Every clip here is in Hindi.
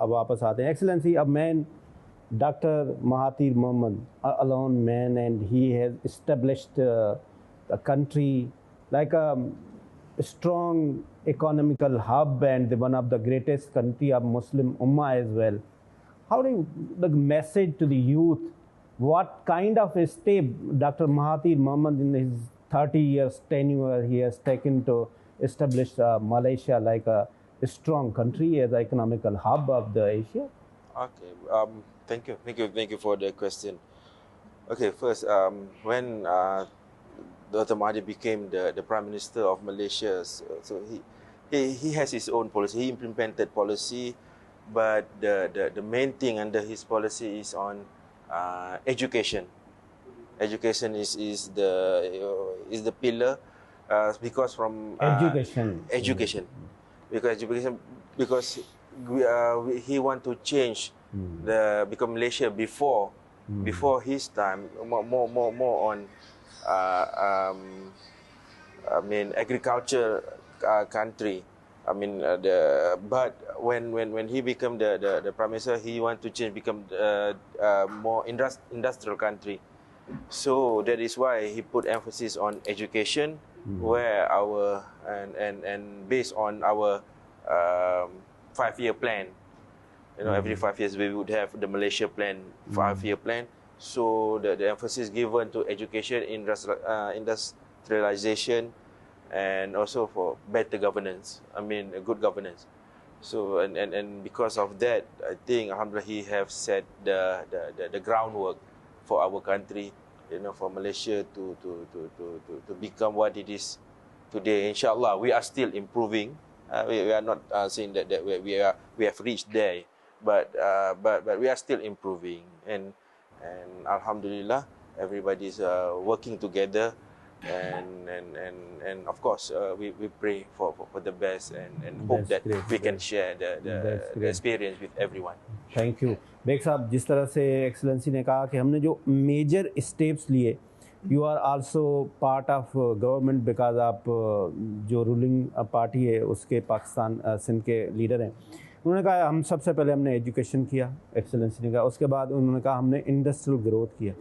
वापस आते हैं। एक्सेलेंसी, अब मैं Dr. Mahathir Mohamad, a lone man, and he has established a country like a strong economical hub and one of the greatest country of Muslim Ummah as well. How do you, the message to the youth, what kind of a step Dr. Mahathir Mohamad in his 30 years tenure he has taken to establish Malaysia like a strong country as an economical hub of the Asia? Okay, thank you for the question. Okay, first, when Dr. Mahathir became the Prime Minister of Malaysia, so he has his own policy. He implemented policy, but the main thing under his policy is on education. Education is the pillar, because from education, because he want to change become Malaysia before his time, more on I mean agriculture country. I mean but when he become the Prime Minister, he want to change, become more industrial country. So that is why he put emphasis on education, where our and based on our 5-year plan. You know, every 5 years we would have the Malaysia plan, 5-year plan. So the emphasis given to education, industrialization, and also for better governance. I mean, good governance. So and because of that, I think alhamdulillah he have set the groundwork for our country. You know, for Malaysia to become what it is today. Inshallah, we are still improving. We are not saying that we have reached there, but we are still improving, and alhamdulillah, everybody is working together, and of course we pray for the best, and hope that we can share the experience with everyone. Thank you Baig साहब, जिस तरह से एक्सेलेंसी ने कहा कि हमने जो मेजर स्टेप्स लिए, you are also part of government because आप जो रूलिंग पार्टी है उसके पाकिस्तान सिंध के लीडर हैं। उन्होंने कहा हम सबसे पहले हमने एजुकेशन किया, एक्सेलेंसी ने कहा, उसके बाद उन्होंने कहा हमने इंडस्ट्रियल ग्रोथ किया,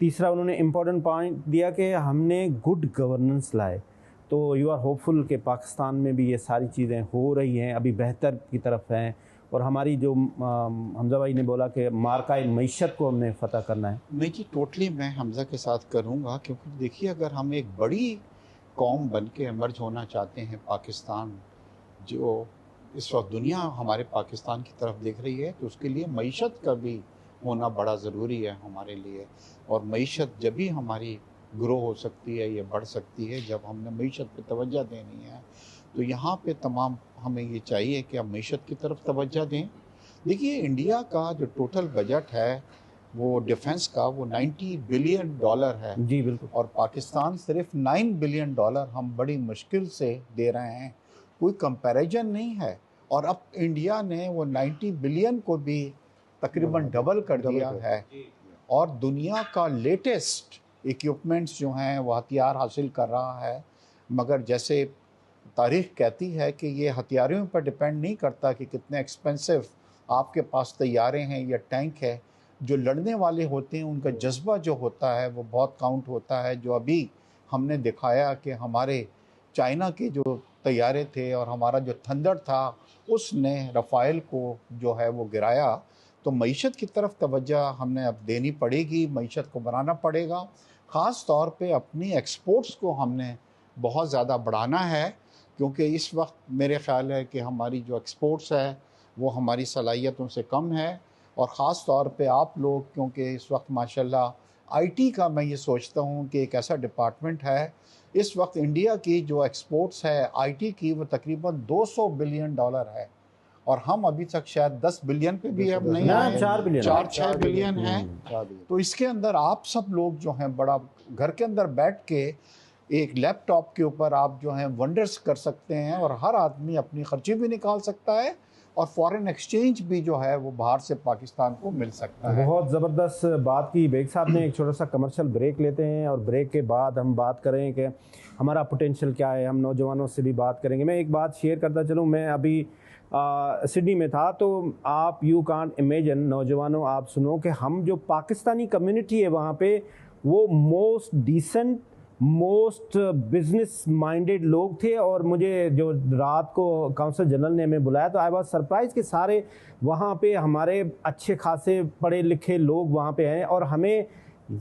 तीसरा उन्होंने इम्पोर्टेंट पॉइंट दिया कि हमने गुड गवर्नेंस लाए। तो यू आर होपफुल कि पाकिस्तान में भी ये सारी चीज़ें हो रही हैं, अभी बेहतर की तरफ हैं, और हमारी जो हमजा भाई ने बोला कि मार्काए मईशत को हमने फ़तह करना है। नहीं जी, टोटली मैं हमजा के साथ करूँगा, क्योंकि देखिए अगर हम एक बड़ी कौम बन के इमर्ज होना चाहते हैं, पाकिस्तान जो इस वक्त दुनिया हमारे पाकिस्तान की तरफ देख रही है, तो उसके लिए मईशत का भी होना बड़ा ज़रूरी है हमारे लिए। और मईशत जब भी हमारी ग्रो हो सकती है, ये बढ़ सकती है, जब हमने मईशत पे तवज्जो देनी है। तो यहाँ पे तमाम हमें ये चाहिए कि हम मईशत की तरफ तवज्जो दें। देखिए इंडिया का जो टोटल बजट है वो डिफेंस का वो $90 बिलियन है जी बिल्कुल, और पाकिस्तान सिर्फ $9 बिलियन हम बड़ी मुश्किल से दे रहे हैं, कोई कंपैरिजन नहीं है। और अब इंडिया ने वो 90 बिलियन को भी तकरीबन डबल कर दिया है, और दुनिया का लेटेस्ट इक्विपमेंट्स जो हैं वो हथियार हासिल कर रहा है। मगर जैसे तारीख़ कहती है कि ये हथियारों पर डिपेंड नहीं करता कि कितने एक्सपेंसिव आपके पास तैयारे हैं या टैंक है, जो लड़ने वाले होते हैं उनका जज्बा जो होता है वो बहुत काउंट होता है। जो अभी हमने दिखाया कि हमारे चाइना के जो तैयारे थे और हमारा जो थंडर था उसने रफ़ाइल को जो है वो गिराया। तो मईशत की तरफ तवज्जो हमने अब देनी पड़ेगी, मईशत को बनाना पड़ेगा, ख़ास तौर पे अपनी एक्सपोर्ट्स को हमने बहुत ज़्यादा बढ़ाना है, क्योंकि इस वक्त मेरे ख़्याल है कि हमारी जो एक्सपोर्ट्स है वो हमारी सलाहियतों से कम है। और ख़ास तौर पे आप लोग, क्योंकि इस वक्त माशाल्लाह आईटी का मैं ये सोचता हूँ कि एक ऐसा डिपार्टमेंट है, इस वक्त इंडिया की जो एक्सपोर्ट्स है आईटी की वो तकरीबन $200 बिलियन है, और हम अभी तक शायद 10 बिलियन पे भी अब नहीं आए, 4-6 बिलियन हैं। तो इसके अंदर आप सब लोग जो हैं बड़ा घर के अंदर बैठ के एक लैपटॉप के ऊपर आप जो हैं वंडर्स कर सकते हैं, और हर आदमी अपनी खर्ची भी निकाल सकता है, और फॉरेन एक्सचेंज भी जो है वो बाहर से पाकिस्तान को मिल सकता है। बहुत ज़बरदस्त बात की बेग साहब ने। एक छोटा सा कमर्शियल ब्रेक लेते हैं, और ब्रेक के बाद हम बात करें कि हमारा पोटेंशियल क्या है, हम नौजवानों से भी बात करेंगे। मैं एक बात शेयर करता चलूँ, मैं अभी सिडनी में था, तो आप यू कांट इमेजिन, नौजवानों आप सुनो कि हम जो पाकिस्तानी कम्युनिटी है वहाँ पे, वो most decent, most business minded लोग थे। और मुझे जो रात को काउंसिल जनरल ने हमें बुलाया तो आई वाज सरप्राइज कि सारे वहाँ पे हमारे अच्छे खासे पढ़े लिखे लोग वहाँ पे हैं। और हमें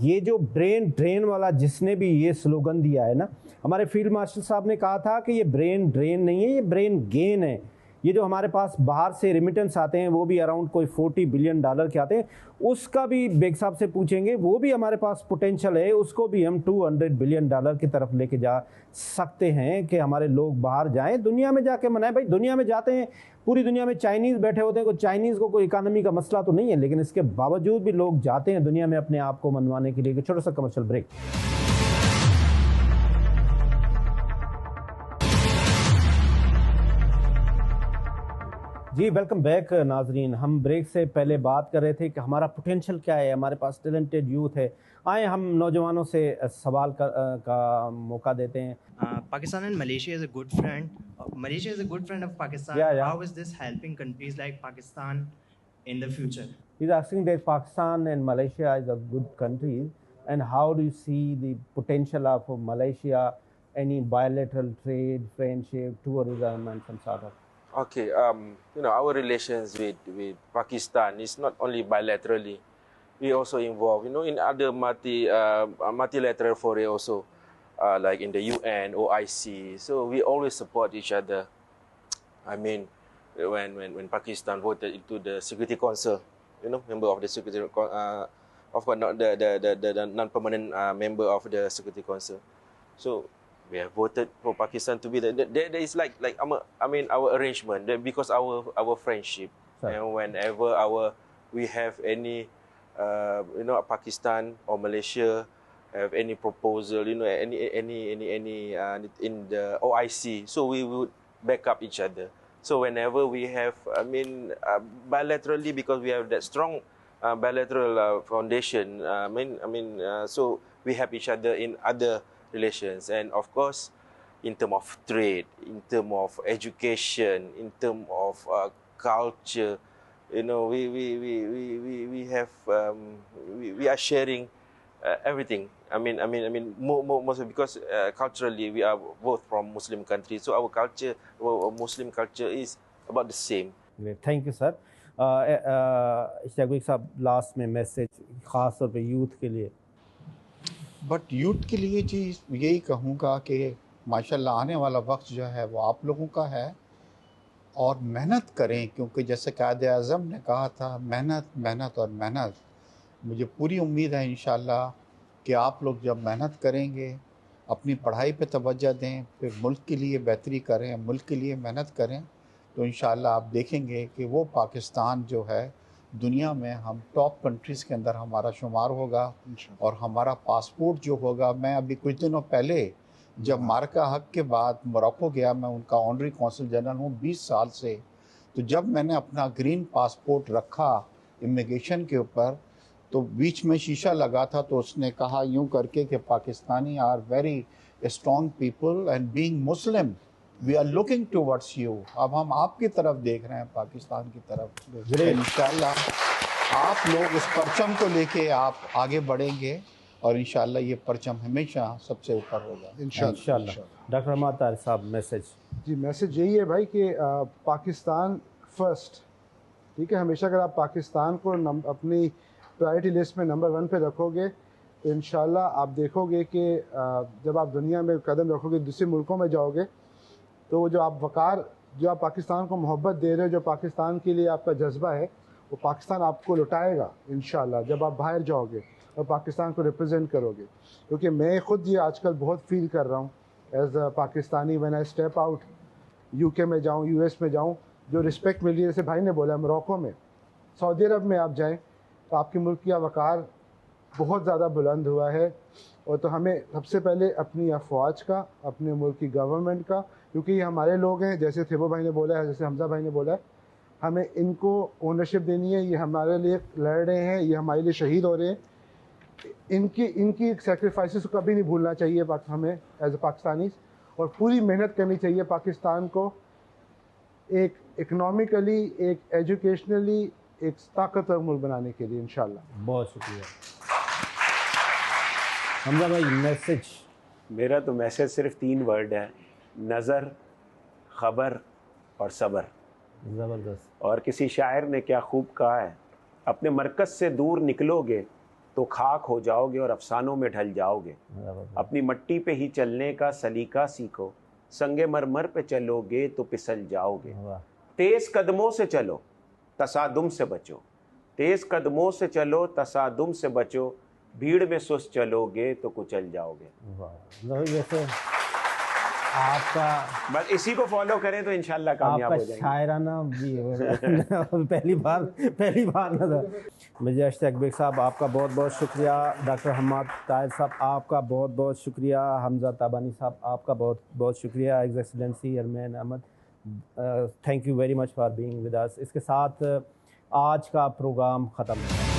ये जो ब्रेन ड्रेन वाला जिसने भी ये स्लोगन दिया है ना, हमारे फील्ड मार्शल साहब ने कहा था कि ये ब्रेन ड्रेन नहीं है, ये ब्रेन गेन है। ये जो हमारे पास बाहर से रिमिटेंस आते हैं वो भी अराउंड कोई $40 बिलियन के आते हैं, उसका भी बेग साहब से पूछेंगे, वो भी हमारे पास पोटेंशियल है, उसको भी हम $200 बिलियन की तरफ लेके जा सकते हैं कि हमारे लोग बाहर जाएं, दुनिया में जाके मनाएं। भाई दुनिया में जाते हैं, पूरी दुनिया में चाइनीज़ बैठे होते हैं, कोई चाइनीज़ को कोई इकानमी का मसला तो नहीं है, लेकिन इसके बावजूद भी लोग जाते हैं दुनिया में अपने आप को मनवाने के लिए। छोटा सा कमर्शियल ब्रेक। जी वेलकम बैक नाजरीन। हम ब्रेक से पहले बात कर रहे थे कि हमारा पोटेंशियल क्या है, हमारे पास टैलेंटेड यूथ है। आए हम नौजवानों से सवाल का मौका देते हैं। Pakistan and Malaysia is a good friend. Malaysia is a good friend of Pakistan. Yeah. How is this helping countries like Pakistan in the future? He's asking that Pakistan and Malaysia is a good country, and how do you see the potential of Malaysia, any bilateral trade, friendship, tourism, and some sort of. Okay, our relations with Pakistan is not only bilaterally. We also involved, in other multilateral fora also, like in the UN, OIC. So we always support each other. I mean, when Pakistan voted into the Security Council, member of the Security, of course not the non-permanent member of the Security Council. So we have voted for Pakistan to be there is like our arrangement because our friendship. Sorry. And whenever we have any Pakistan or Malaysia have any proposal, any in the OIC, so we would back up each other. So whenever we have, bilaterally, because we have that strong bilateral foundation, so we help each other in other relations, and of course in terms of trade, in terms of education, in terms of culture, we are sharing everything. Mostly because culturally we are both from Muslim countries, so our culture, our Muslim culture is about the same. Great, thank you sir. Ishtiyaq साहब लास्ट में मैसेज खास तौर पे यूथ के लिए। बट यूथ के लिए जी यही कहूँगा कि माशाल्लाह आने वाला वक्त जो है वो आप लोगों का है, और मेहनत करें, क्योंकि जैसे कायदे आज़म ने कहा था, मेहनत मेहनत और मेहनत। मुझे पूरी उम्मीद है इंशाल्लाह कि आप लोग जब मेहनत करेंगे, अपनी पढ़ाई पे तवज्जो दें, फिर मुल्क के लिए बेहतरी करें, मुल्क के लिए मेहनत करें, तो इंशाल्लाह आप देखेंगे कि वो पाकिस्तान जो है दुनिया में हम टॉप कंट्रीज़ के अंदर हमारा शुमार होगा। और हमारा पासपोर्ट जो होगा, मैं अभी कुछ दिनों पहले जब मार्का हक के बाद मोरक्को गया, मैं उनका ऑनरी कौंसल जनरल हूँ 20 साल से, तो जब मैंने अपना ग्रीन पासपोर्ट रखा इमिग्रेशन के ऊपर, तो बीच में शीशा लगा था, तो उसने कहा यूँ करके कि Pakistani are very strong people and being Muslim we are looking towards you. अब हम आपकी तरफ देख रहे हैं, पाकिस्तान की तरफ। इंशाल्लाह आप लोग उस परचम को लेके आप आगे बढ़ेंगे, और इंशाल्लाह ये परचम हमेशा सबसे ऊपर होगा इंशाल्लाह। डॉक्टर अहमद तारिक साहब मैसेज। जी मैसेज यही है भाई कि पाकिस्तान फर्स्ट, ठीक है। हमेशा अगर आप पाकिस्तान को अपनी प्रायोरिटी लिस्ट में नंबर 1 पे रखोगे, तो इंशाल्लाह आप देखोगे कि जब आप दुनिया में कदम रखोगे, दूसरे मुल्कों में जाओगे, तो वो जो आप वक़ार, जो आप पाकिस्तान को मोहब्बत दे रहे हो, जो पाकिस्तान के लिए आपका जज्बा है, वो पाकिस्तान आपको लुटाएगा इंशाल्लाह जब आप बाहर जाओगे और पाकिस्तान को रिप्रेजेंट करोगे। क्योंकि मैं ख़ुद ये आजकल बहुत फील कर रहा हूँ as a Pakistani, when I step out, UK में जाऊँ, यूएस में जाऊँ, जो रिस्पेक्ट मिली है, जैसे भाई ने बोला मोरक्को में, सऊदी अरब में आप जाएँ तो आपके मुल्क की वक़ार बहुत ज़्यादा बुलंद हुआ है। और तो हमें सबसे पहले अपनी अफवाज का, अपने मुल्क की गवर्नमेंट का, क्योंकि ये हमारे लोग हैं, जैसे थेबो भाई ने बोला है, जैसे हमजा भाई ने बोला है, हमें इनको ओनरशिप देनी है। ये हमारे लिए लड़ रहे हैं, ये हमारे लिए शहीद हो रहे हैं, इनकी सेक्रीफाइसेस को कभी नहीं भूलना चाहिए हमें एज ए पाकिस्तानीज़, और पूरी मेहनत करनी चाहिए पाकिस्तान को इकोनॉमिकली, एक एजुकेशनली एक ताकतवर मुल्क बनाने के लिए इंशाल्लाह। बहुत शुक्रिया। हमजा भाई, मैसेज। मेरा तो मैसेज सिर्फ 3 वर्ड है, नज़र, ख़बर और सब्र। ज़बरदस्त। और किसी शायर ने क्या खूब कहा है, अपने मरकज़ से दूर निकलोगे तो खाक हो जाओगे और अफसानों में ढल जाओगे। अपनी मट्टी पे ही चलने का सलीका सीखो, संगे मरमर पे चलोगे तो फिसल जाओगे। तेज़ कदमों से चलो, तसादुम से बचो। तेज़ कदमों से चलो, तसादुम से बचो। भीड़ में सुस्त चलोगे तो कुचल जाओगे। वाह, वैसे आपका, बस इसी को फॉलो करें तो इंशाल्लाह कामयाब हो आपका जाएंगे। शायराना भी है। पहली बार नजर। मिर्जा अशताक बेग साहब, आपका बहुत बहुत शुक्रिया। डॉक्टर हम्माद ताहिर साहब, आपका बहुत बहुत शुक्रिया। हमजा ताबानी साहब, आपका बहुत बहुत शुक्रिया। His excellency Arman Ahmad, thank you very much for being with us. इसके साथ आज का प्रोग्राम ख़त्म।